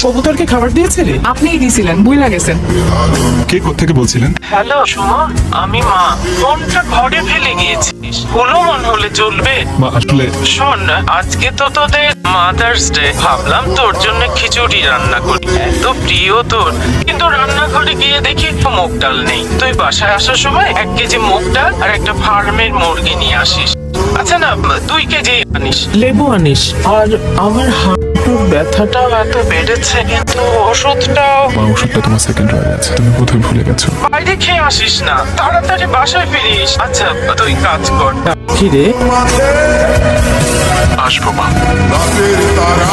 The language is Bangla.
কবুতরকে খাবার দিয়েছিলে? আপনিই দিছিলেন, বুইলা গেছেন। কে কোত্থেকে বলছিলেন? হ্যালো সুমন, আমি মা। ফোনটা ঘরে ফেলে গিয়েছিস, হলো মনে হলে চলবে? মা আসলে শোন, আজকে তো তোদের মাদার্স ডে, ভাবলাম তোর জন্য খিচুড়ি রান্না করি, এত প্রিয় তোর। কিন্তু রান্নাঘরে গিয়ে দেখি মুগ ডাল নেই। তুই বাসায় আসার সময় 1 কেজি মুগ ডাল আর একটা ফার্মের মুরগি নিয়ে আসিস। আচ্ছা না, 2 কেজি আনিস। লেবু আনিস। আর আমার হাঁটুর ব্যথাটাও এত বেড়েছে, কিন্তু ওষুধটাও। মা ওষুধটা তোমার সেকেন্ড ড্রয়ারে আছে, তুমি বোধহয় ভুলে গেছো। বাইরে খেয়ে আসিস না, তাড়াতাড়ি বাসায় ফিরিস। আচ্ছা তুই কাজ কর। কি রে? আসবো মা। রাতের তারা